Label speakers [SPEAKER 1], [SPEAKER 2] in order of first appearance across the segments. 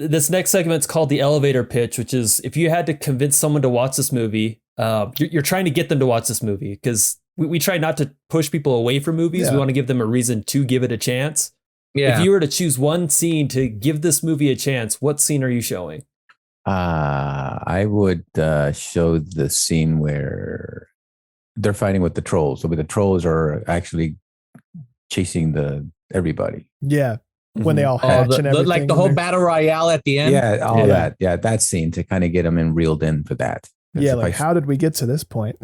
[SPEAKER 1] this next segment's called the elevator pitch, which is if you had to convince someone to watch this movie, you're trying to get them to watch this movie because we try not to push people away from movies.
[SPEAKER 2] Yeah.
[SPEAKER 1] We want to give them a reason to give it a chance.
[SPEAKER 3] Yeah.
[SPEAKER 1] If you were to choose one scene to give this movie a chance, what scene are you showing?
[SPEAKER 4] I would show the scene where they're fighting with the trolls. So the trolls are actually chasing everybody.
[SPEAKER 2] Yeah. When they all hatch and everything.
[SPEAKER 3] Like the whole battle royale at the end.
[SPEAKER 4] Yeah, all that. Yeah, that scene to kind of get them reeled in for that.
[SPEAKER 2] Yeah, like how did we get to this point?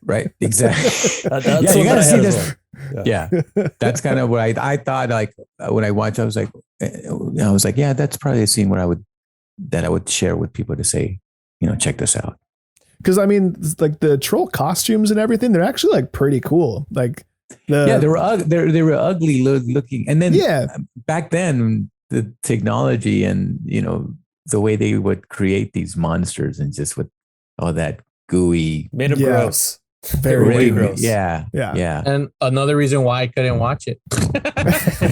[SPEAKER 4] Right, exactly.
[SPEAKER 1] That's
[SPEAKER 4] yeah, you
[SPEAKER 1] what
[SPEAKER 4] gotta
[SPEAKER 1] I
[SPEAKER 4] see
[SPEAKER 1] had as
[SPEAKER 4] this.
[SPEAKER 1] well.
[SPEAKER 4] Yeah, that's kind of what I thought. Like when I watched, I was like, yeah, that's probably a scene where I would share with people to say, check this out.
[SPEAKER 2] Because I mean, like the troll costumes and everything, they're actually like pretty cool. Like
[SPEAKER 4] they were ugly looking, and then back then the technology and the way they would create these monsters and just with all that gooey,
[SPEAKER 1] made them gross.
[SPEAKER 2] Very
[SPEAKER 4] really
[SPEAKER 1] gross.
[SPEAKER 4] Yeah.
[SPEAKER 3] And another reason why I couldn't watch it.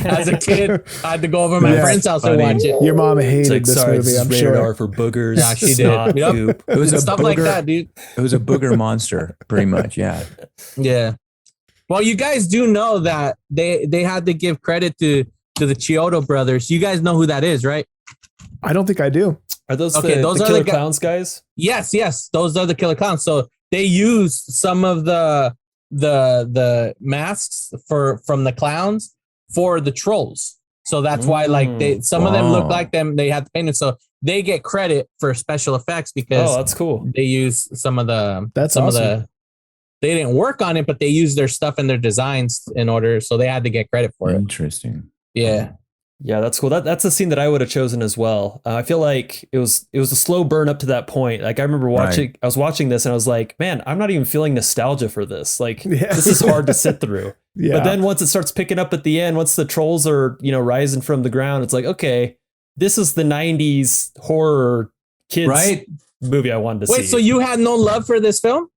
[SPEAKER 3] As a kid, I had to go over to my friend's house and watch it.
[SPEAKER 2] Your mom hated
[SPEAKER 1] Like,
[SPEAKER 2] this
[SPEAKER 1] sorry,
[SPEAKER 2] movie,
[SPEAKER 1] this
[SPEAKER 2] I'm
[SPEAKER 1] is
[SPEAKER 2] sure.
[SPEAKER 1] rated R for boogers.
[SPEAKER 3] Yeah, she
[SPEAKER 1] snot,
[SPEAKER 3] did. Yep.
[SPEAKER 1] goop.
[SPEAKER 4] It was a
[SPEAKER 3] Stuff
[SPEAKER 4] booger,
[SPEAKER 3] like that, dude.
[SPEAKER 4] It was a booger monster, pretty much. Yeah.
[SPEAKER 3] Yeah. Well, you guys do know that they had to give credit to the Chiodo brothers. You guys know who that is, right?
[SPEAKER 2] I don't think I do.
[SPEAKER 1] Are those
[SPEAKER 3] Okay,
[SPEAKER 1] the
[SPEAKER 3] those are
[SPEAKER 1] Killer
[SPEAKER 3] the
[SPEAKER 1] Clowns guys?
[SPEAKER 3] Yes. Those are the Killer Clowns. So they use some of the masks from the clowns for the trolls. So that's why some of them look like them. They had to paint it. So they get credit for special effects because
[SPEAKER 1] that's cool.
[SPEAKER 3] They use some of the
[SPEAKER 2] awesome.
[SPEAKER 3] they didn't work on it, but they used their stuff and their designs in order. So they had to get credit for it.
[SPEAKER 4] Interesting.
[SPEAKER 3] Yeah.
[SPEAKER 1] Yeah, that's cool. That's a scene that I would have chosen as well. I feel like it was a slow burn up to that point. Like I remember I was watching this and I was like, man, I'm not even feeling nostalgia for this. Like this is hard to sit through.
[SPEAKER 2] Yeah.
[SPEAKER 1] But then once it starts picking up at the end, once the trolls are, rising from the ground, it's like, okay, this is the 90s horror kids movie I wanted to see.
[SPEAKER 3] Wait, so you had no love for this film?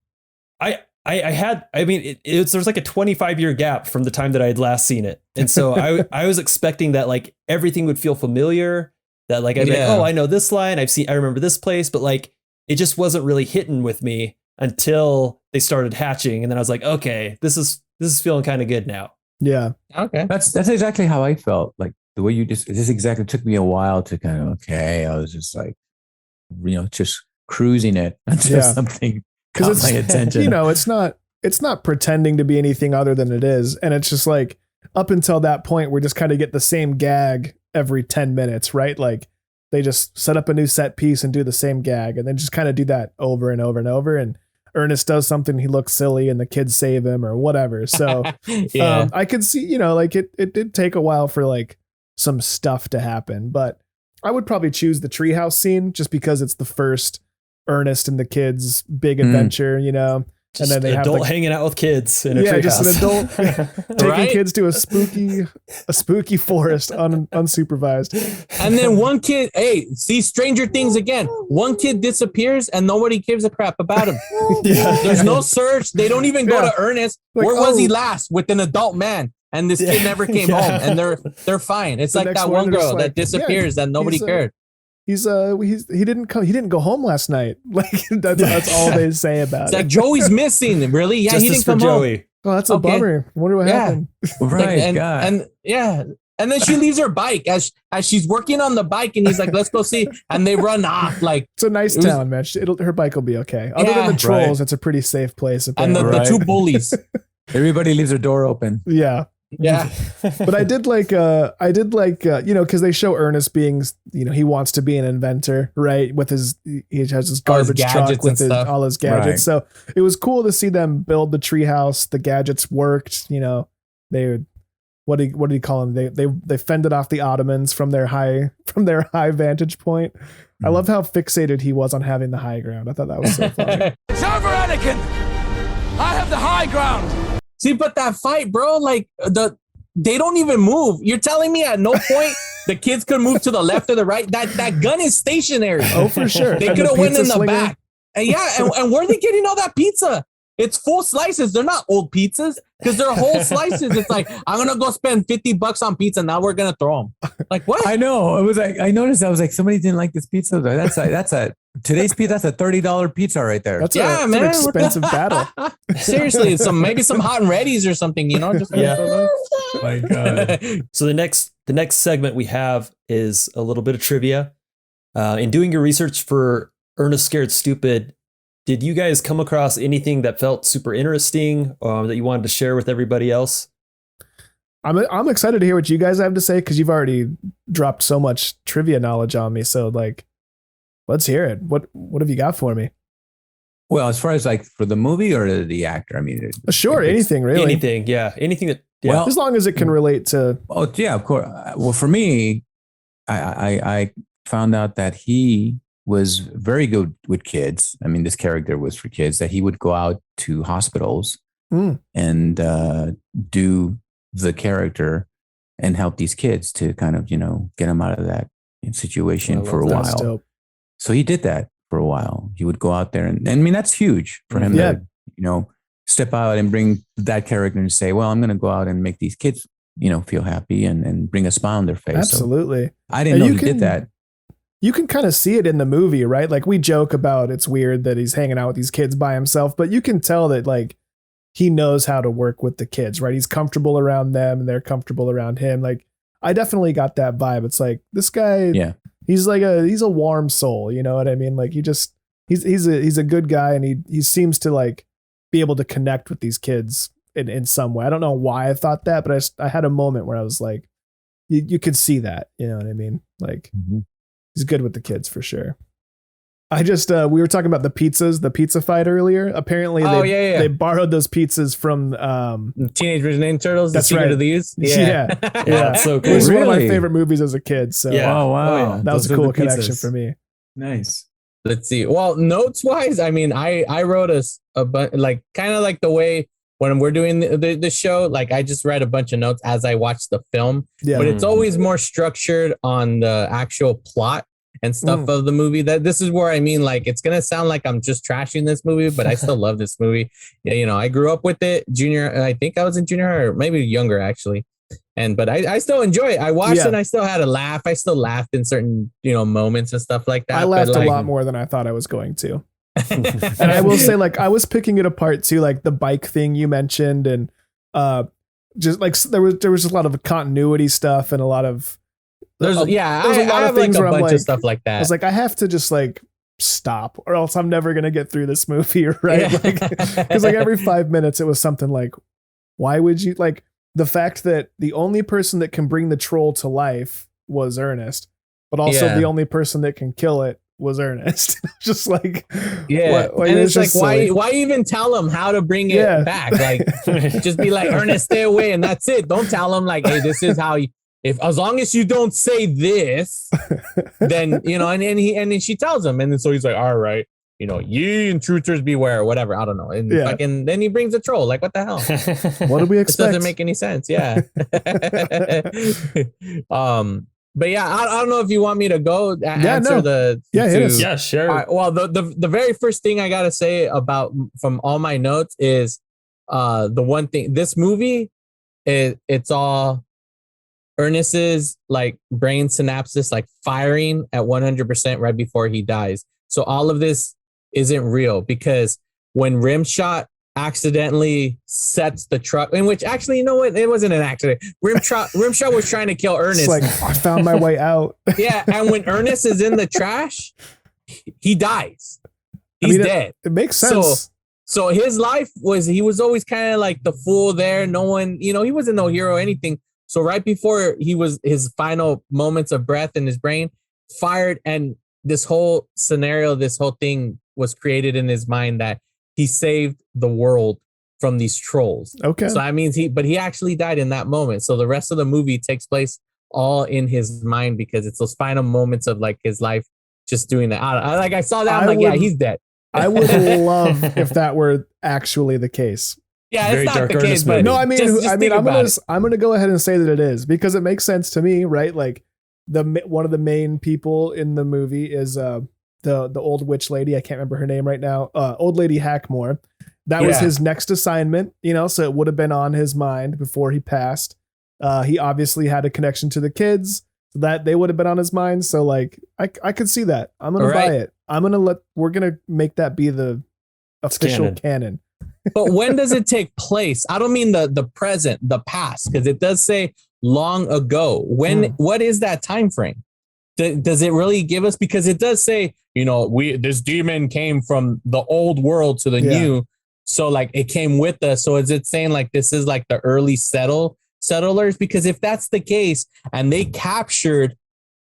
[SPEAKER 1] There's like a 25-year gap from the time that I had last seen it. And so I was expecting that like everything would feel familiar, that like I'd be like, oh, I know this line, I remember this place, but like it just wasn't really hitting with me until they started hatching. And then I was like, okay, this is feeling kind of good now.
[SPEAKER 2] Yeah.
[SPEAKER 3] Okay.
[SPEAKER 4] That's exactly how I felt. Like the way it just exactly took me a while to kind of, I was just like, just cruising it until something caught my attention.
[SPEAKER 2] It's not pretending to be anything other than it is. And it's just like up until that point, we just kind of get the same gag every 10 minutes, right? Like they just set up a new set piece and do the same gag and then just kind of do that over and over and over. And Ernest does something, he looks silly and the kids save him or whatever. So I could see, like it did take a while for like some stuff to happen, but I would probably choose the treehouse scene just because it's the first Ernest and the kids big adventure,
[SPEAKER 1] Just
[SPEAKER 2] and then they
[SPEAKER 1] adult
[SPEAKER 2] have
[SPEAKER 1] hanging out with kids in a treehouse.
[SPEAKER 2] just an adult taking kids to a spooky forest unsupervised.
[SPEAKER 3] And then one kid, see Stranger Things again. One kid disappears and nobody gives a crap about him. There's no search. They don't even go to Ernest. Like, where was he last? With an adult man. And this kid never came home and they're fine. It's like that one girl that disappears that nobody cared.
[SPEAKER 2] He didn't go home last night. Like that's all they say about
[SPEAKER 3] it's
[SPEAKER 2] it.
[SPEAKER 3] Like Joey's missing, really? Yeah,
[SPEAKER 1] Justice
[SPEAKER 3] he didn't
[SPEAKER 1] for
[SPEAKER 3] come
[SPEAKER 1] Joey.
[SPEAKER 3] home.
[SPEAKER 2] Oh, that's a bummer. I wonder what happened.
[SPEAKER 4] Right.
[SPEAKER 3] And then she leaves her bike as she's working on the bike, and he's like, "Let's go see." And they run off. Like
[SPEAKER 2] it's a nice town, man. Her bike will be okay. Other than the trolls, it's a pretty safe place.
[SPEAKER 3] And the two bullies.
[SPEAKER 4] Everybody leaves their door open.
[SPEAKER 2] Yeah.
[SPEAKER 3] Yeah.
[SPEAKER 2] But I did like, because they show Ernest being, he wants to be an inventor, right? With he has his garbage truck with all his gadgets. Right. So it was cool to see them build the treehouse. The gadgets worked, they would, what did he call them? They fended off the Ottomans from their high vantage point. I love how fixated he was on having the high ground. I thought that was so funny.
[SPEAKER 5] It's over, Anakin. I have the high ground.
[SPEAKER 3] See, but that fight, bro, like they don't even move. You're telling me at no point the kids could move to the left or the right? That gun is stationary.
[SPEAKER 2] Oh, for sure.
[SPEAKER 3] They could have went in the back. And and where are they getting all that pizza? It's full slices. They're not old pizzas because they're whole slices. It's like, I'm going to go spend $50 on pizza. Now we're going to throw them. Like, what?
[SPEAKER 4] I know. It was like, I noticed, I was like, somebody didn't like this pizza. Today's pizza, that's a $30 pizza right there.
[SPEAKER 2] That's an expensive battle.
[SPEAKER 3] Seriously, maybe some hot and readies or something, just
[SPEAKER 1] my God. So the next segment we have is a little bit of trivia. In doing your research for Ernest Scared Stupid, did you guys come across anything that felt super interesting that you wanted to share with everybody else?
[SPEAKER 2] I'm excited to hear what you guys have to say because you've already dropped so much trivia knowledge on me. So like, let's hear it. What have you got for me?
[SPEAKER 4] Well, as far as like for the movie or the actor, I mean,
[SPEAKER 2] sure, anything really.
[SPEAKER 1] Anything, yeah, anything that. Yeah.
[SPEAKER 2] Well, as long as it can relate to.
[SPEAKER 4] Oh yeah, of course. Well, for me, I found out that he was very good with kids. I mean, this character was for kids. That he would go out to hospitals and do the character and help these kids to kind of get them out of that situation for a while. Dope. So he did that for a while. He would go out there and I mean, that's huge for him to, step out and bring that character and say, well, I'm going to go out and make these kids, feel happy and bring a smile on their face.
[SPEAKER 2] Absolutely.
[SPEAKER 4] So I didn't know he did that.
[SPEAKER 2] You can kind of see it in the movie, right? Like we joke about it's weird that he's hanging out with these kids by himself, but you can tell that like he knows how to work with the kids, right? He's comfortable around them and they're comfortable around him. Like I definitely got that vibe. It's like this guy, he's a warm soul. You know what I mean? Like he's a good guy and he seems to like be able to connect with these kids in some way. I don't know why I thought that, but I had a moment where I was like, you could see that, you know what I mean? Like he's good with the kids for sure. I just, we were talking about the pizza fight earlier. Apparently they borrowed those pizzas from
[SPEAKER 3] Teenage Mutant Ninja Turtles.
[SPEAKER 2] That's
[SPEAKER 3] the Secret
[SPEAKER 2] right.
[SPEAKER 3] of These.
[SPEAKER 2] Yeah.
[SPEAKER 1] That's so cool.
[SPEAKER 2] It was one of my favorite movies as a kid. So
[SPEAKER 4] Oh wow.
[SPEAKER 2] That was a cool connection for me.
[SPEAKER 4] Nice.
[SPEAKER 3] Let's see. Well, notes wise, I mean, I wrote a bunch, like kind of like the way when we're doing the show, like I just read a bunch of notes as I watched the film, but it's always more structured on the actual plot and stuff of the movie. That this is where I mean, like, it's going to sound like I'm just trashing this movie, but I still love this movie. Yeah, I grew up with it. I think I was in junior high or maybe younger actually. But I still enjoy it. I watched it and I still had a laugh. I still laughed in certain, moments and stuff like that.
[SPEAKER 2] I laughed a lot more than I thought I was going to. And I will say, like, I was picking it apart too, like the bike thing you mentioned. And just like there was a lot of continuity stuff and a lot of.
[SPEAKER 3] There's a lot of things like where I'm like, stuff like that.
[SPEAKER 2] I was like, I have to just like stop or else I'm never going to get through this movie. Right. Because like every 5 minutes it was something like, why would you like. The fact that the only person that can bring the troll to life was Ernest, but also the only person that can kill it was Ernest. Just like,
[SPEAKER 3] and it's like, why even tell him how to bring it back? Like, just be like, Ernest, stay away, and that's it. Don't tell him like, hey, this is how you. As long as you don't say this, then and then she tells him, and then so he's like, all right. Ye intruders beware, or whatever. I don't know. And fucking, then he brings a troll. Like, what the hell?
[SPEAKER 2] What do we expect?
[SPEAKER 3] It doesn't make any sense. Yeah. But yeah, I don't know if you want me to go answer the.
[SPEAKER 1] Yeah, sure.
[SPEAKER 3] Right, well, the very first thing I gotta say about from all my notes is the one thing. This movie, it's all Ernest's like brain synapses like firing at 100% right before he dies. So all of this isn't real because when Rimshot accidentally sets the truck, in which actually, you know what? It wasn't an accident. Rimshot was trying to kill Ernest.
[SPEAKER 2] It's like, I found my way out.
[SPEAKER 3] Yeah. And when Ernest is in the trash, he dies. He's dead.
[SPEAKER 2] It makes sense.
[SPEAKER 3] So his life he was always kind of like the fool there. No one, he wasn't no hero or anything. So right before his final moments of breath in his brain fired, and this whole scenario, this whole thing was created in his mind that he saved the world from these trolls.
[SPEAKER 2] Okay.
[SPEAKER 3] So that means he actually died in that moment. So the rest of the movie takes place all in his mind because it's those final moments of like his life just doing that. I saw that. I'm like, he's dead.
[SPEAKER 2] I would love if that were actually the case.
[SPEAKER 3] Yeah, it's not the case, but
[SPEAKER 2] no, I mean,
[SPEAKER 3] just
[SPEAKER 2] I'm going to go ahead and say that it is because it makes sense to me, right? Like one of the main people in the movie is the old witch lady. I can't remember her name right now. Old lady Hackmore. That was his next assignment, so it would have been on his mind before he passed. He obviously had a connection to the kids, so that they would have been on his mind. So like, I could see that. I'm gonna buy it. We're gonna make that be the official canon.
[SPEAKER 3] But when does it take place? I don't mean the present, the past, because it does say long ago. What is that time frame? Does it really give us? Because it does say, this demon came from the old world to the new. So like it came with us. So is it saying like this is like the early settlers? Because if that's the case and they captured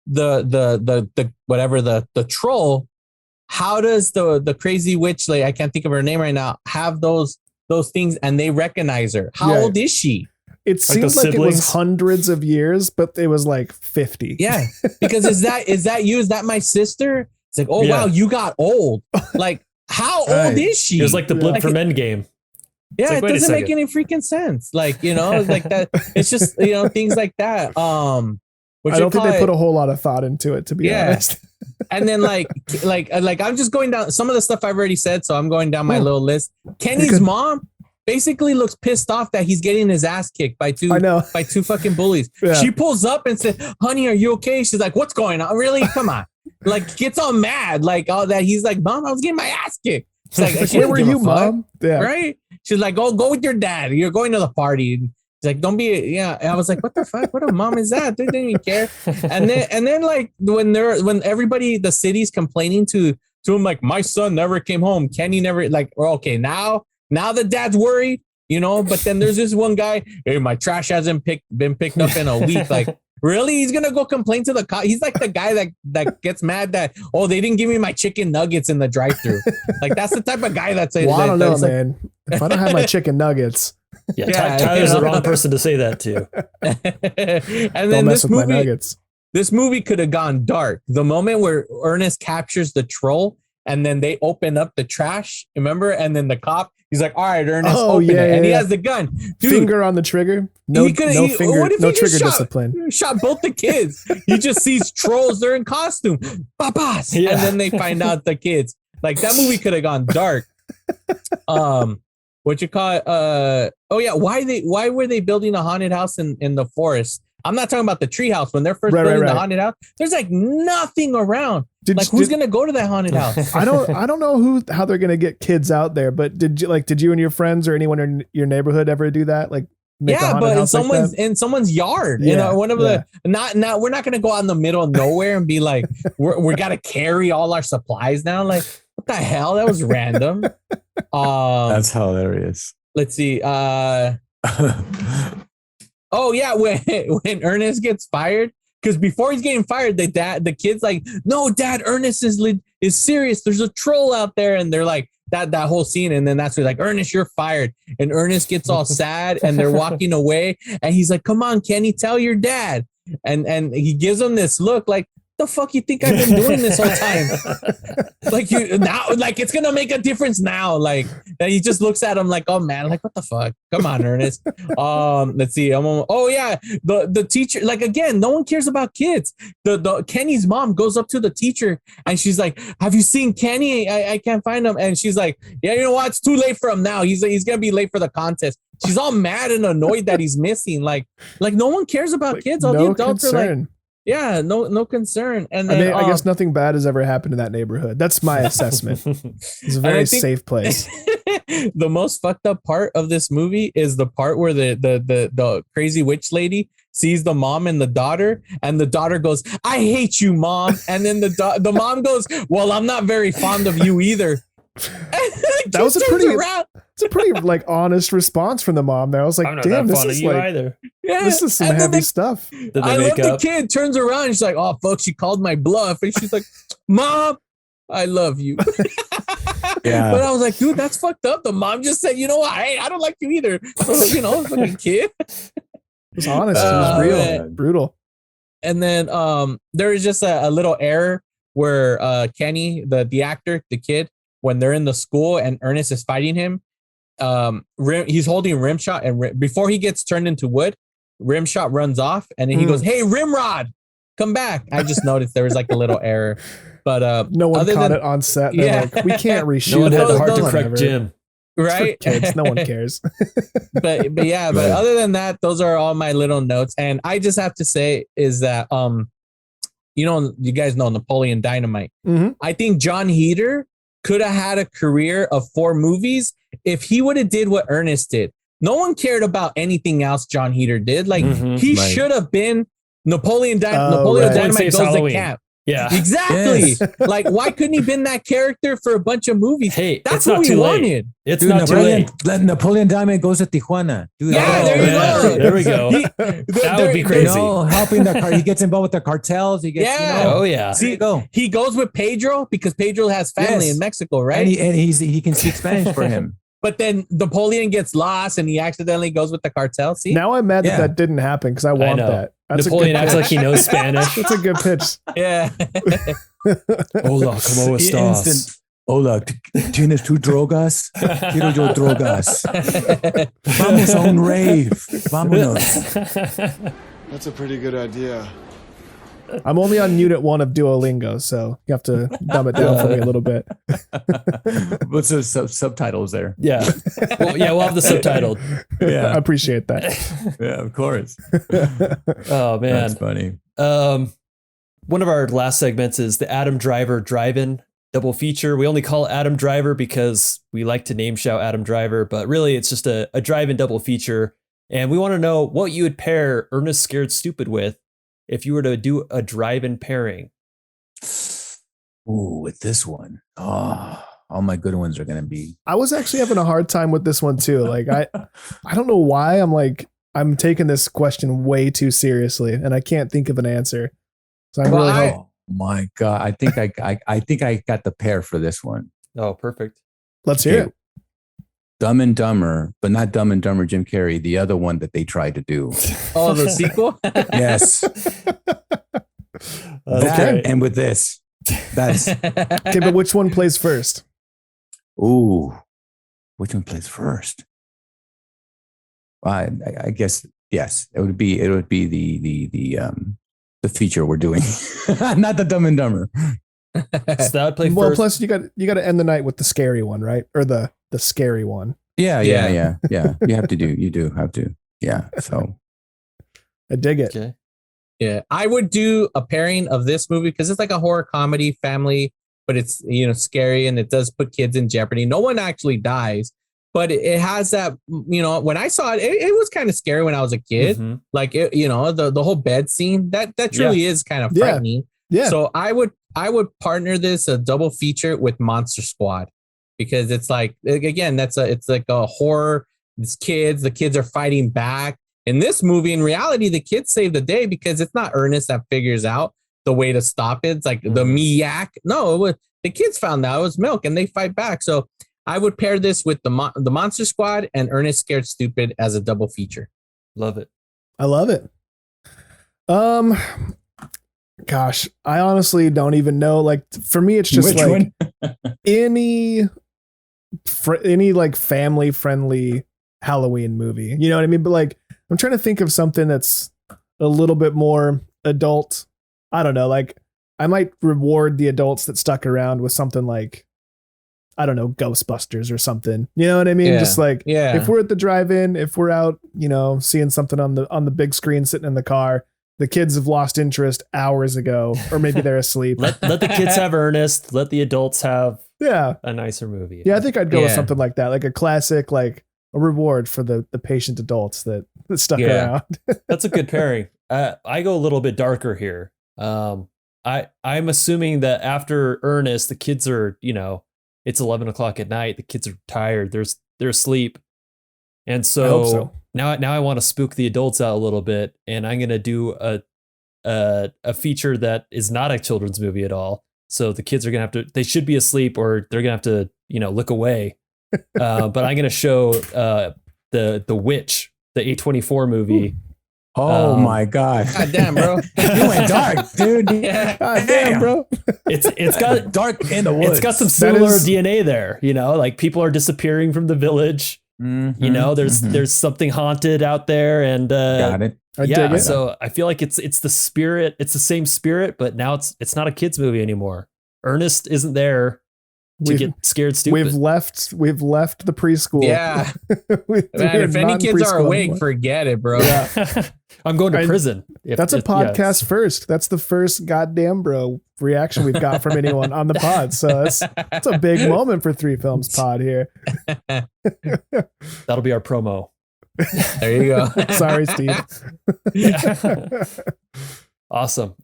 [SPEAKER 3] the whatever the troll, how does the crazy witch, like I can't think of her name right now, have those things and they recognize her? How old is she?
[SPEAKER 2] It seems like it was hundreds of years, but it was like 50.
[SPEAKER 3] Yeah. Because is that you? Is that my sister? It's like, wow, you got old. Like, how old is she?
[SPEAKER 1] It was like the blip from Endgame.
[SPEAKER 3] Yeah, like, it doesn't make any freaking sense. Like, like that. It's just, things like that. I
[SPEAKER 2] don't think they put a whole lot of thought into it, to be honest.
[SPEAKER 3] And then like I'm just going down some of the stuff I've already said. So I'm going down my little list. Kenny's mom basically looks pissed off that he's getting his ass kicked by two fucking bullies. Yeah. She pulls up and said, "Honey, are you okay?" She's like, "What's going on? Really? Come on." Like gets all mad, like all that. He's like, "Mom, I was getting my ass kicked." She's like,
[SPEAKER 2] "Where were you, Mom?"
[SPEAKER 3] Yeah. Right? She's like, "Go with your dad. You're going to the party." She's like, "Don't be." Yeah. And I was like, "What the fuck? What a mom is that?" They didn't even care. And then like when everybody, the city's complaining to him, like, "My son never came home. Kenny never." Like, okay, now the dad's worried, But then there's this one guy. "Hey, my trash hasn't been picked up in a week." Like, really? He's gonna go complain to the cop? He's like the guy that gets mad that, "Oh, they didn't give me my chicken nuggets in the drive-thru." Like, that's the type of guy that's.
[SPEAKER 2] Well, I don't know, man. If I don't have my chicken nuggets.
[SPEAKER 1] Yeah, Tyler's the wrong person to say that to.
[SPEAKER 3] And then this movie could have gone dark. The moment where Ernest captures the troll, and then they open up the trash, remember? And then the cop, he's like, "All right, Ernest, open it." And he has the gun. Dude,
[SPEAKER 2] finger on the trigger. No trigger discipline.
[SPEAKER 3] Shot both the kids. He just sees trolls. They're in costume. Babas. Yeah. And then they find out the kids. Like, that movie could have gone dark. What you call it? Why were they building a haunted house in the forest? I'm not talking about the tree house. When they're first building the haunted house, there's like nothing around. Who's gonna go to that haunted house?
[SPEAKER 2] I don't know how they're gonna get kids out there. But did you and your friends or anyone in your neighborhood ever do that? Like,
[SPEAKER 3] but in someone's yard. Yeah, one of the we're not gonna go out in the middle of nowhere and be like, we gotta carry all our supplies now. Like, what the hell? That was random.
[SPEAKER 4] That's hilarious.
[SPEAKER 3] Let's see. Oh yeah, when Ernest gets fired, because before he's getting fired, the kid's like, "No, Dad, Ernest is serious. There's a troll out there," and they're like that whole scene, and then that's where like, "Ernest, you're fired," and Ernest gets all sad, and they're walking away, and he's like, "Come on, Kenny, tell your dad," and he gives him this look like, "The fuck you think I've been doing this whole time?" Like, you now, like, it's gonna make a difference now. Like, and he just looks at him like, "Oh man, like, what the fuck? Come on, Ernest." Let's see. The teacher, like, again, no one cares about kids. The Kenny's mom goes up to the teacher and she's like, "Have you seen Kenny? I can't find him." And she's like, "Yeah, you know what? It's too late for him now. He's gonna be late for the contest." She's all mad and annoyed that he's missing. Like no one cares about kids. All the adults are like, yeah, no concern. And then,
[SPEAKER 2] I guess nothing bad has ever happened in that neighborhood. That's my assessment. It's a very safe place.
[SPEAKER 3] The most fucked up part of this movie is the part where the crazy witch lady sees the mom and the daughter, and the daughter goes, "I hate you, Mom." And then the mom goes, "Well, I'm not very fond of you either."
[SPEAKER 2] That was a pretty like honest response from the mom there. I was like, "Damn, this is like either." Yeah, this is some heavy stuff.
[SPEAKER 3] I love the kid turns around. She's like, "Oh fuck," she called my bluff, and she's like, "Mom, I love you." Yeah, but I was like, dude, that's fucked up. The mom just said, "You know what? I don't like you either." So, fucking kid.
[SPEAKER 2] It was honest. It was real, man. Brutal.
[SPEAKER 3] And then there is just a little error where Kenny, the actor, the kid, when they're in the school and Ernest is fighting him, he's holding Rimshot, and before he gets turned into wood, Rimshot runs off, and then he goes, "Hey, Rimrod!" come back. I just noticed there was like a little error, but
[SPEAKER 2] no one caught it on set. They're like, we can't reshoot.
[SPEAKER 1] No one had the heart to
[SPEAKER 3] Those-
[SPEAKER 1] correct Jim.
[SPEAKER 3] right?
[SPEAKER 2] Kids, no one cares.
[SPEAKER 3] but yeah, but other than that, those are all my little notes. And I just have to say is that you guys know Napoleon Dynamite.
[SPEAKER 2] Mm-hmm.
[SPEAKER 3] I think John Heder could have had a career of 4 movies if he would have did what Ernest did. No one cared about anything else John Heder did. Like he should have been Napoleon Dynamite goes to camp.
[SPEAKER 1] Yeah,
[SPEAKER 3] exactly. Yes. Like, why couldn't he been that character for a bunch of movies?
[SPEAKER 1] Hey,
[SPEAKER 3] that's what we wanted.
[SPEAKER 1] It's not too late.
[SPEAKER 4] Napoleon Dynamite goes to Tijuana.
[SPEAKER 3] There
[SPEAKER 1] we go. That would be crazy.
[SPEAKER 4] Helping he gets involved with the cartels. He gets,
[SPEAKER 1] oh yeah.
[SPEAKER 3] See, he goes with Pedro because Pedro has family in Mexico, right?
[SPEAKER 4] And he can speak Spanish for him.
[SPEAKER 3] But then Napoleon gets lost and he accidentally goes with the cartel. See?
[SPEAKER 2] Now I'm mad that didn't happen because I want that. That's
[SPEAKER 1] Napoleon acts like he knows Spanish.
[SPEAKER 2] That's a good pitch.
[SPEAKER 3] Yeah.
[SPEAKER 1] Hola, ¿cómo estás?
[SPEAKER 4] Hola, ¿tienes tú drogas? Quiero yo drogas. Vamos a un rave. Vámonos.
[SPEAKER 6] That's a pretty good idea.
[SPEAKER 2] I'm only on Unit 1 of Duolingo, so you have to dumb it down for me a little bit.
[SPEAKER 4] What's the subtitles there?
[SPEAKER 1] Yeah. We'll have the subtitled.
[SPEAKER 2] Yeah, I appreciate that.
[SPEAKER 4] Yeah, of course.
[SPEAKER 1] Oh, man.
[SPEAKER 4] That's funny.
[SPEAKER 1] One of our last segments is the Adam Driver Drive-In double feature. We only call it Adam Driver because we like to name shout Adam Driver, but really it's just a drive-in double feature. And we want to know what you would pair Ernest Scared Stupid with if you were to do a drive-in pairing.
[SPEAKER 4] Ooh, with this one. Oh, all my good ones are going to be.
[SPEAKER 2] I was actually having a hard time with this one too. Like I don't know why I'm taking this question way too seriously and I can't think of an answer. So I'm
[SPEAKER 4] oh my God. I think I got the pair for this one.
[SPEAKER 1] Oh, perfect.
[SPEAKER 2] Let's hear it.
[SPEAKER 4] Dumb and Dumber, but not Dumb and Dumber Jim Carrey, the other one that they tried to do.
[SPEAKER 3] Oh, the sequel?
[SPEAKER 4] Yes.
[SPEAKER 1] Okay.
[SPEAKER 4] And with this. That's
[SPEAKER 2] okay, but which one plays first?
[SPEAKER 4] Ooh. Which one plays first? I guess yes. It would be the feature we're doing. Not the Dumb and Dumber.
[SPEAKER 1] So that would play
[SPEAKER 2] well,
[SPEAKER 1] first.
[SPEAKER 2] plus you got to end the night with the scary one, right? Or the scary one.
[SPEAKER 4] Yeah. You have to you do have to. Yeah. So
[SPEAKER 2] I dig it.
[SPEAKER 1] Okay.
[SPEAKER 3] Yeah. I would do a pairing of this movie because it's like a horror comedy family, but it's, scary and it does put kids in jeopardy. No one actually dies, but it has that, when I saw it, it was kind of scary when I was a kid. Mm-hmm. Like, the whole bed scene that truly is kind of frightening.
[SPEAKER 2] Yeah.
[SPEAKER 3] So I would partner this a double feature with Monster Squad because it's like, again, it's like a horror. It's kids, the kids are fighting back. In this movie, in reality, the kids save the day because it's not Ernest that figures out the way to stop it. It's like the Miyak. No, the kids found out it was Milk and they fight back. So I would pair this with the Monster Squad and Ernest Scared Stupid as a double feature.
[SPEAKER 1] Love it.
[SPEAKER 2] I love it. Gosh, I honestly don't even know. Like for me, it's just like any like family friendly Halloween movie. You know what I mean? But like, I'm trying to think of something that's a little bit more adult. I don't know. Like I might reward the adults that stuck around with something like, I don't know, Ghostbusters or something. You know what I mean?
[SPEAKER 3] Yeah.
[SPEAKER 2] Just like, if we're at the drive-in, if we're out, seeing something on the big screen, sitting in the car, the kids have lost interest hours ago, or maybe they're asleep.
[SPEAKER 1] Let the kids have Ernest. Let the adults have a nicer movie.
[SPEAKER 2] Yeah, I think I'd go with something like that, like a classic, like a reward for the patient adults that stuck around.
[SPEAKER 1] That's a good pairing. I go a little bit darker here. I'm assuming that after Ernest, the kids are, it's 11 o'clock at night. The kids are tired. They're asleep. And so, now I want to spook the adults out a little bit. And I'm going to do a feature that is not a children's movie at all. So the kids are going to they should be asleep or they're going to have to, look away. But I'm going to show the Witch, the A24 movie.
[SPEAKER 4] Oh my God.
[SPEAKER 3] God damn, bro.
[SPEAKER 4] You went dark, dude.
[SPEAKER 3] Yeah.
[SPEAKER 2] God damn, bro.
[SPEAKER 1] It's got
[SPEAKER 4] dark in the woods.
[SPEAKER 1] It's got some similar DNA there, like people are disappearing from the village.
[SPEAKER 4] Mm-hmm,
[SPEAKER 1] there's something haunted out there and
[SPEAKER 4] got it.
[SPEAKER 1] Yeah, so I feel like it's the spirit. It's the same spirit, but now it's not a kids movie anymore. Ernest isn't there to get scared stupid.
[SPEAKER 2] We've left the preschool.
[SPEAKER 3] Yeah. Man, if any kids are awake, anymore. Forget it, bro.
[SPEAKER 1] Yeah. I'm going to prison.
[SPEAKER 2] That's a podcast first. That's the first goddamn bro reaction we've got from anyone on the pod. So that's a big moment for Three Films Pod here.
[SPEAKER 1] That'll be our promo.
[SPEAKER 3] There you go.
[SPEAKER 2] Sorry, Steve.
[SPEAKER 1] Awesome.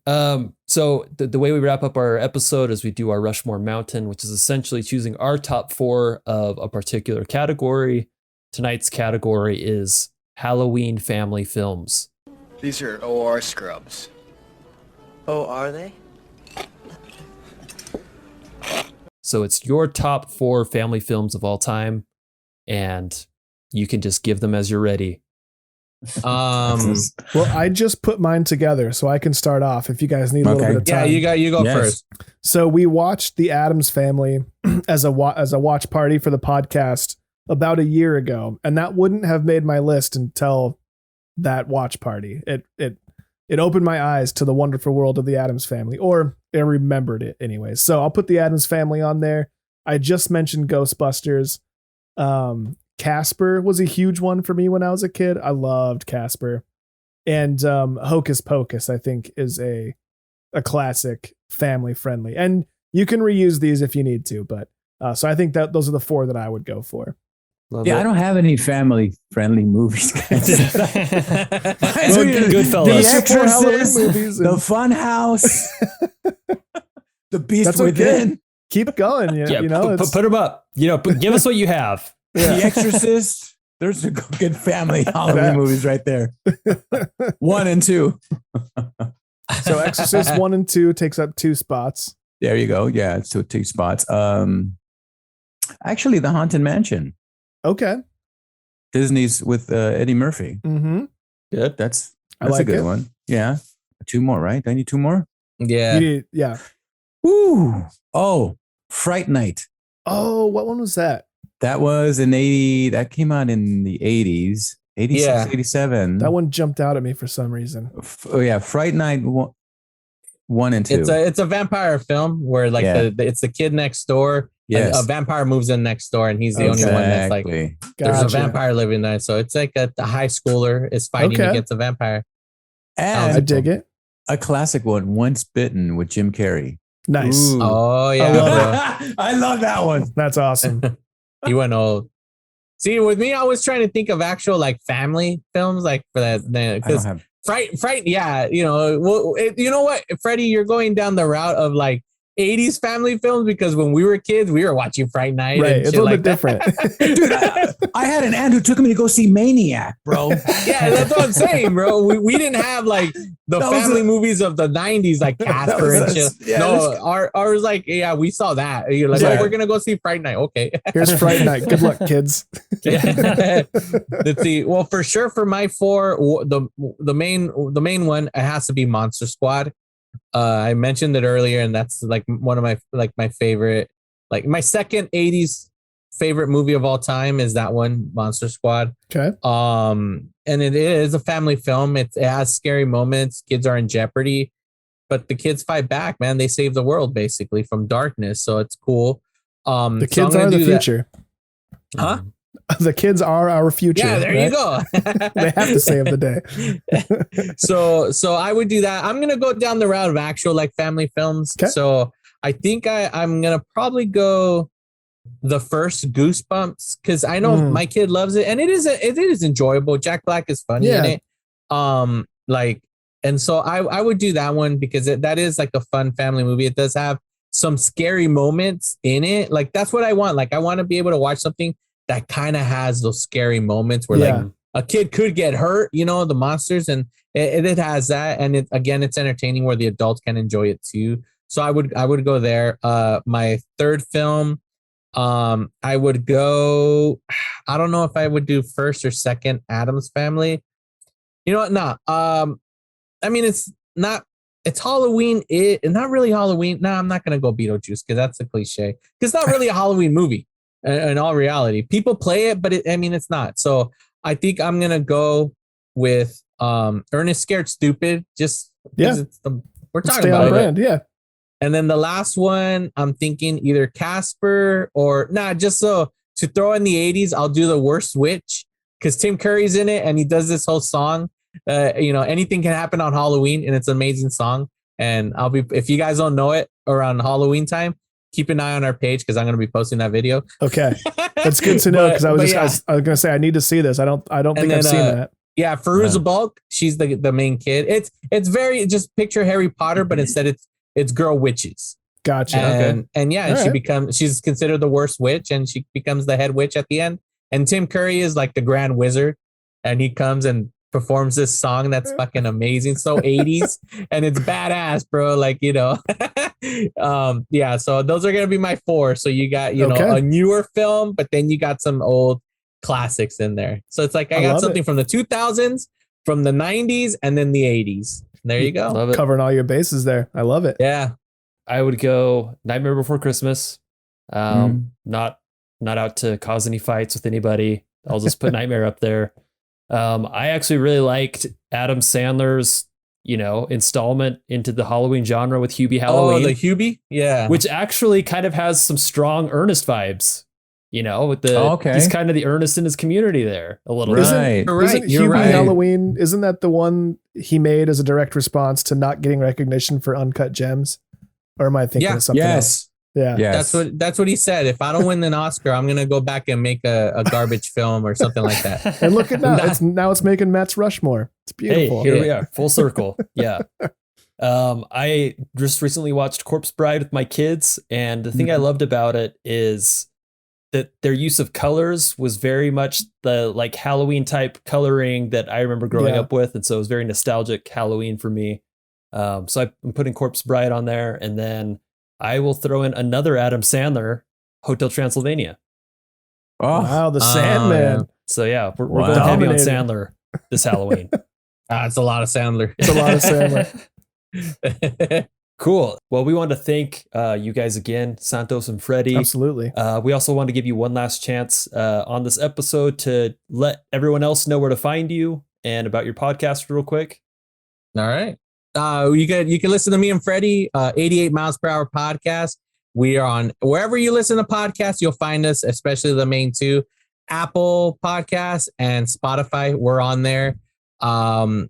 [SPEAKER 1] So the way we wrap up our episode is we do our Rushmore Mountain, which is essentially choosing our top 4 of a particular category. Tonight's category is Halloween family films.
[SPEAKER 6] These are OR scrubs.
[SPEAKER 7] Oh, are they?
[SPEAKER 1] So it's your top 4 family films of all time, and you can just give them as you're ready.
[SPEAKER 2] Well, I just put mine together, so I can start off if you guys need a little bit of time.
[SPEAKER 3] Yeah, you go first.
[SPEAKER 2] So we watched The Addams Family as a watch party for the podcast about a year ago, and that wouldn't have made my list until that watch party. It opened my eyes to the wonderful world of The Addams Family, or I remembered it anyways. So I'll put The Addams Family on there. I just mentioned Ghostbusters. Casper was a huge one for me when I was a kid. I loved Casper. And Hocus Pocus, I think, is a classic, family friendly. And you can reuse these if you need to, but so I think that those are the 4 that I would go for.
[SPEAKER 4] I don't have any family friendly movies.
[SPEAKER 1] Goodfellas.
[SPEAKER 4] The Exorcist, The Fun House, The Beast Within.
[SPEAKER 2] Okay. Keep going. You know,
[SPEAKER 1] put them up. Give us what you have.
[SPEAKER 4] Yeah. The Exorcist. There's a good family Halloween movies right there. 1 and 2.
[SPEAKER 2] So Exorcist 1 and 2 takes up 2 spots.
[SPEAKER 4] There you go. Yeah, it's 2 spots. Actually, The Haunted Mansion.
[SPEAKER 2] Okay.
[SPEAKER 4] Disney's with Eddie Murphy.
[SPEAKER 2] Mm-hmm.
[SPEAKER 4] Good. That's like a good one. Yeah. 2 more, right? I need 2 more.
[SPEAKER 3] Yeah.
[SPEAKER 2] Yeah.
[SPEAKER 4] Woo. Oh, Fright Night.
[SPEAKER 2] Oh, what one was that?
[SPEAKER 4] That was that came out in the 80s, 86, 87.
[SPEAKER 2] That one jumped out at me for some reason.
[SPEAKER 4] Fright Night 1 and 2.
[SPEAKER 3] It's a vampire film where it's the kid next door. Yes. A vampire moves in next door and he's the only one that's like, there's a vampire living there. So it's like a high schooler is fighting against a vampire.
[SPEAKER 4] And
[SPEAKER 2] I dig it.
[SPEAKER 4] A classic one, Once Bitten with Jim Carrey.
[SPEAKER 2] Nice.
[SPEAKER 3] Ooh. Oh yeah.
[SPEAKER 4] I love that one.
[SPEAKER 2] That's awesome.
[SPEAKER 3] He went old. See, with me, I was trying to think of actual like family films, like for that. Because Fright, yeah, you know what, Freddie, you're going down the route of like 80s family films because when we were kids, we were watching Fright Night.
[SPEAKER 2] Right,
[SPEAKER 3] and
[SPEAKER 2] it's a little bit different.
[SPEAKER 4] Dude, I had an aunt who took me to go see Maniac, bro.
[SPEAKER 3] Yeah, that's what I'm saying, bro. We didn't have like the family movies of the 90s, like Casper and shit. Yeah, no, ours like, yeah, we saw that. You're like, we're gonna go see Fright Night. Okay.
[SPEAKER 2] Here's Fright Night. Good luck, kids.
[SPEAKER 3] Let's see. Well, for sure, for my 4, the main one, it has to be Monster Squad. I mentioned it earlier, and that's like one of my favorite, like my second 80s favorite movie of all time is that one, Monster Squad.
[SPEAKER 2] Okay.
[SPEAKER 3] And it is a family film. It has scary moments. Kids are in jeopardy, but the kids fight back, man. They save the world basically from darkness. So it's cool.
[SPEAKER 2] The kids are the future.
[SPEAKER 3] Huh?
[SPEAKER 2] The kids are our future.
[SPEAKER 3] Yeah, there you go.
[SPEAKER 2] They have to save the day.
[SPEAKER 3] So I would do that. I'm gonna go down the route of actual like family films.
[SPEAKER 2] Okay.
[SPEAKER 3] So I think I'm gonna probably go the first Goosebumps because I know my kid loves it and it is enjoyable. Jack Black is funny in it. And so I would do that one because that is like a fun family movie. It does have some scary moments in it. Like that's what I want. Like I want to be able to watch something that kind of has those scary moments where like a kid could get hurt, the monsters, and it has that. And it's entertaining where the adults can enjoy it too. So I would go there. My third film, I would go, I don't know if I would do first or second Addams Family. You know what? No. I mean, it's Halloween. It's not really Halloween. No, I'm not going to go Beetlejuice because that's a cliche. It's not really a Halloween movie. In all reality, people play it, but it's not. So I think I'm gonna go with Ernest Scared Stupid. Just
[SPEAKER 2] we're
[SPEAKER 3] talking about
[SPEAKER 2] brand,
[SPEAKER 3] it.
[SPEAKER 2] Yeah.
[SPEAKER 3] And then the last one, I'm thinking either Casper or just so to throw in the 80s, I'll do The Worst Witch because Tim Curry's in it and he does this whole song. Anything can happen on Halloween, and it's an amazing song. And if you guys don't know it around Halloween time, keep an eye on our page because I'm going to be posting that video.
[SPEAKER 2] Okay, that's good to know because I was going to say I need to see this. I don't think I've seen that.
[SPEAKER 3] Yeah, Fairuza Balk, she's the main kid. It's very just picture Harry Potter, but instead it's girl witches.
[SPEAKER 2] Gotcha.
[SPEAKER 3] And she's considered the worst witch, and she becomes the head witch at the end. And Tim Curry is like the grand wizard, and he comes and performs this song that's fucking amazing, so 80s, and it's badass, bro. Like, so those are gonna be my 4. So you got a newer film, but then you got some old classics in there. So it's like I got something from the 2000s, from the 90s, and then the 80s. There you go.
[SPEAKER 1] Love it.
[SPEAKER 2] Covering all your bases there. I love it.
[SPEAKER 3] Yeah.
[SPEAKER 1] I would go Nightmare Before Christmas. Not out to cause any fights with anybody. I'll just put Nightmare up there. I actually really liked Adam Sandler's, installment into the Halloween genre with Hubie Halloween.
[SPEAKER 3] Oh, the Hubie? Yeah.
[SPEAKER 1] Which actually kind of has some strong Ernest vibes, with the, he's kind of the Ernest in his community there a little bit.
[SPEAKER 2] Isn't Hubie Halloween, isn't that the one he made as a direct response to not getting recognition for Uncut Gems? Or am I thinking of something else? Yeah.
[SPEAKER 3] Yes. That's what he said. If I don't win an Oscar, I'm gonna go back and make a garbage film or something like that.
[SPEAKER 2] And look at now. It's making Matt's Rushmore. It's beautiful.
[SPEAKER 1] Hey, here we are, full circle. Yeah. I just recently watched Corpse Bride with my kids, and the thing I loved about it is that their use of colors was very much the like Halloween type coloring that I remember growing up with, and so it was very nostalgic Halloween for me. So I'm putting Corpse Bride on there, and then I will throw in another Adam Sandler, Hotel Transylvania.
[SPEAKER 2] Oh, wow, the Sandman.
[SPEAKER 1] Yeah. So yeah, we're going heavy on Sandler this Halloween.
[SPEAKER 3] It's a lot of Sandler.
[SPEAKER 2] It's a lot of Sandler.
[SPEAKER 1] Cool. Well, we want to thank you guys again, Santos and Freddie.
[SPEAKER 2] Absolutely.
[SPEAKER 1] We also want to give you one last chance on this episode to let everyone else know where to find you and about your podcast real quick.
[SPEAKER 3] All right. You can listen to me and Freddie, 88 Miles Per Hour podcast. We are on wherever you listen to podcasts, you'll find us, especially the main 2, Apple Podcasts and Spotify. We're on there.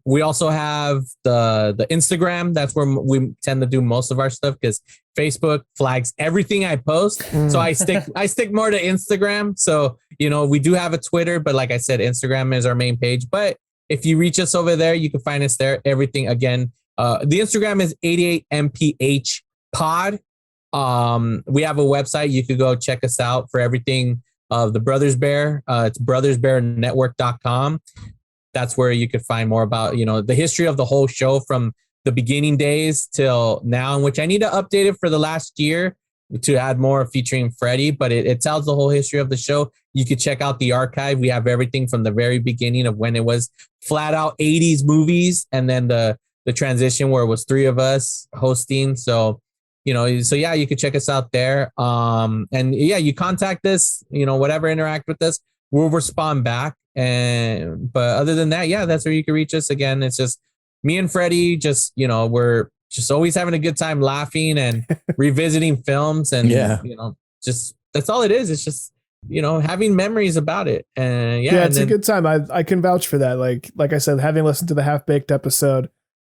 [SPEAKER 3] We also have the Instagram. That's where we tend to do most of our stuff because Facebook flags everything I post. So I stick more to Instagram. So, we do have a Twitter, but like I said, Instagram is our main page. But if you reach us over there, you can find us there. Everything again. The Instagram is 88mph pod. We have a website. You could go check us out for everything of the Brothers Bear. It's brothersbearnetwork.com. That's where you could find more about, the history of the whole show from the beginning days till now, in which I need to update it for the last year to add more featuring Freddie, but it tells the whole history of the show. You could check out the archive. We have everything from the very beginning of when it was flat out 80s movies, and then the transition where it was 3 of us hosting. So, you could check us out there. You contact us, whatever, interact with us, we'll respond back. But other than that, that's where you can reach us. Again, it's just me and Freddie, we're just always having a good time laughing and revisiting films. And, just, that's all it is. It's just, having memories about it. And
[SPEAKER 2] it's a good time. I can vouch for that. Like I said, having listened to the Half Baked episode,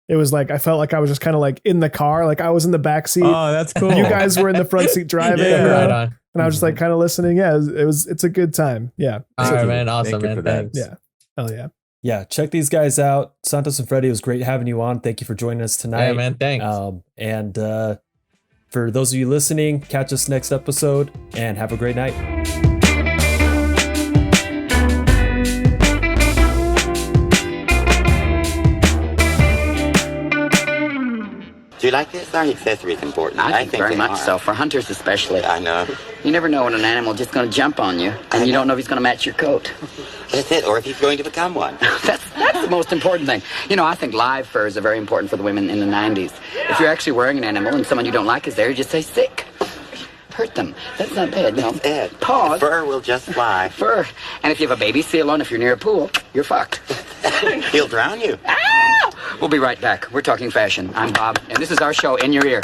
[SPEAKER 2] it was like I felt like I was just kind of like in the car, like I was in the back seat.
[SPEAKER 4] Oh, that's cool.
[SPEAKER 2] You guys were in the front seat driving,
[SPEAKER 3] right on.
[SPEAKER 2] And I was just like kind of listening. Yeah, it's a good time. Yeah.
[SPEAKER 3] All right, man. Awesome, man. Thanks.
[SPEAKER 2] Yeah. Hell yeah.
[SPEAKER 1] Yeah, check these guys out. Santos and Freddie, it was great having you on. Thank you for joining us tonight.
[SPEAKER 3] Yeah, man. Thanks.
[SPEAKER 1] And for those of you listening, catch us next episode and have a great night.
[SPEAKER 8] Do you like this? Aren't accessories important?
[SPEAKER 9] I think very much so, for hunters especially.
[SPEAKER 8] I know.
[SPEAKER 9] You never know when an animal just going to jump on you, and you don't know if he's going to match your coat.
[SPEAKER 8] That's it, or if he's going to become one.
[SPEAKER 9] That's the most important thing. I think live furs are very important for the women in the 90s. If you're actually wearing an animal and someone you don't like is there, you just say sick. Hurt them. That's not bad,
[SPEAKER 8] That's it.
[SPEAKER 9] Pause.
[SPEAKER 8] Fur will just fly.
[SPEAKER 9] Fur. And if you have a baby seal on, if you're near a pool, you're fucked.
[SPEAKER 8] He'll drown you.
[SPEAKER 9] We'll be right back. We're talking fashion. I'm Bob, and this is our show, In Your Ear.